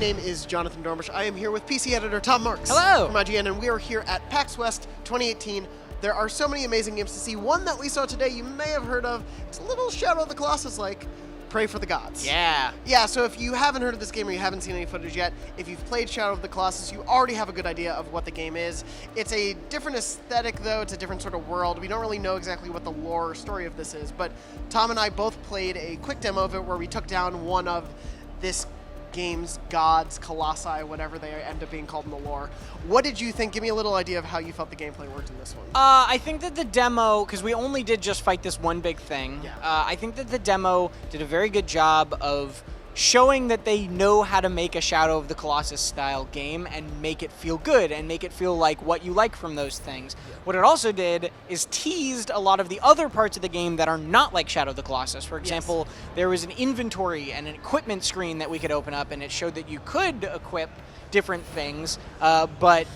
name is Jonathan Dormish. I am here with PC editor Tom Marks. Hello. From IGN, and we are here at PAX West 2018. There are so many amazing games to see. One that we saw today you may have heard of. It's a little Shadow of the Colossus like Praey for the Gods. Yeah. Yeah, so if you haven't heard of this game or you haven't seen any footage yet, if you've played Shadow of the Colossus, you already have a good idea of what the game is. It's a different aesthetic, though. It's a different sort of world. We don't really know exactly what the lore or story of this is, but Tom and I both played a quick demo of it where we took down one of this game's gods, colossi, whatever they end up being called in the lore. What did you think? Give me a little idea of how you felt the gameplay worked in this one. I think that the demo, because we only did just fight this one big thing, Yeah. I think that the demo did a very good job of showing that they know how to make a Shadow of the Colossus style game and make it feel good and make it feel like what you like from those things. Yeah. What it also did is teased a lot of the other parts of the game that are not like Shadow of the Colossus. For example, there was an inventory and an equipment screen that we could open up, and it showed that you could equip different things, but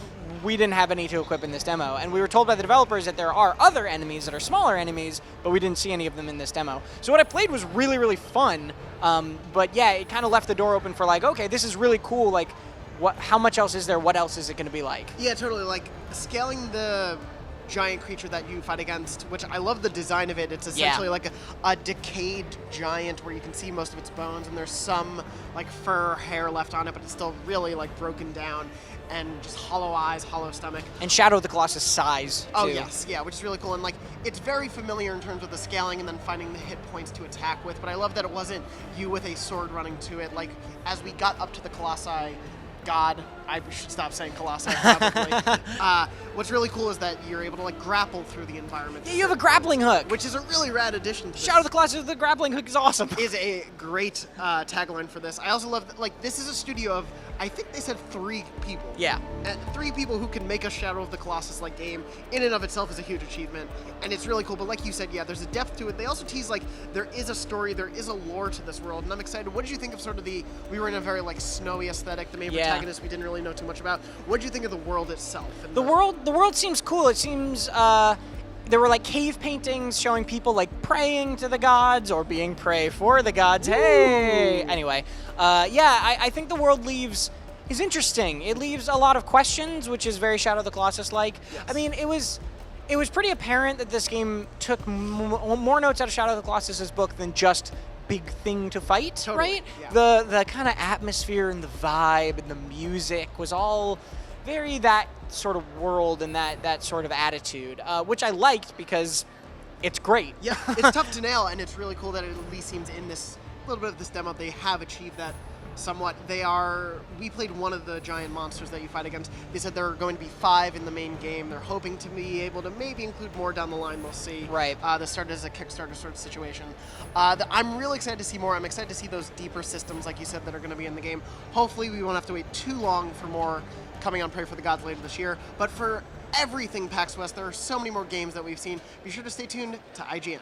we didn't have any to equip in this demo. And we were told by the developers that there are other enemies that are smaller enemies, but we didn't see any of them in this demo. So what I played was really, really fun. But yeah, it kind of left the door open for like, okay, this is really cool. Like, how much else is there? What else is it going to be like? Yeah, totally. Like, scaling the giant creature that you fight against, which I love the design of it. It's essentially like a decayed giant where you can see most of its bones, and there's some like fur hair left on it, but it's still really like broken down and just hollow eyes, hollow stomach. And Shadow of the Colossus size, too. Oh, yes, yeah, which is really cool. And like, it's very familiar in terms of the scaling and then finding the hit points to attack with, but I love that it wasn't you with a sword running to it. Like, as we got up to the Colossi, God, I should stop saying Colossi probably. What's really cool is that you're able to like grapple through the environment. Yeah, you have a grappling hook. Which is a really rad addition to this. Shadow of the Colossus, the grappling hook is awesome. Is a great tagline for this. I also love that, like, this is a studio of, I think they said 3 people. Yeah. 3 people who can make a Shadow of the Colossus like game in and of itself is a huge achievement, and it's really cool. But like you said, yeah, there's a depth to it. They also tease like there is a story, there is a lore to this world, and I'm excited. What did you think of sort of we were in a very like snowy aesthetic. The main protagonist we didn't really know too much about. What did you think of the world itself? And the world seems cool. It seems there were like cave paintings showing people like praying to the gods or being prey for the gods. Ooh. Hey, anyway, I think the world is interesting. It leaves a lot of questions, which is very Shadow of the Colossus like. Yes. I mean, it was pretty apparent that this game took more notes out of Shadow of the Colossus's book than just big thing to fight, totally. right? Yeah. The kind of atmosphere and the vibe and the music was all very that sort of world and that sort of attitude, which I liked because it's great. Yeah, it's tough to nail, and it's really cool that it at least seems in this little bit of this demo they have achieved that somewhat. We played one of the giant monsters that you fight against. They said there are going to be 5 in the main game. They're hoping to be able to maybe include more down the line. We'll see. Right. This started as a Kickstarter sort of situation. I'm really excited to see more. I'm excited to see those deeper systems, like you said, that are going to be in the game. Hopefully we won't have to wait too long for more coming on Praey for the Gods later this year. But for everything PAX West, there are so many more games that we've seen. Be sure to stay tuned to IGN.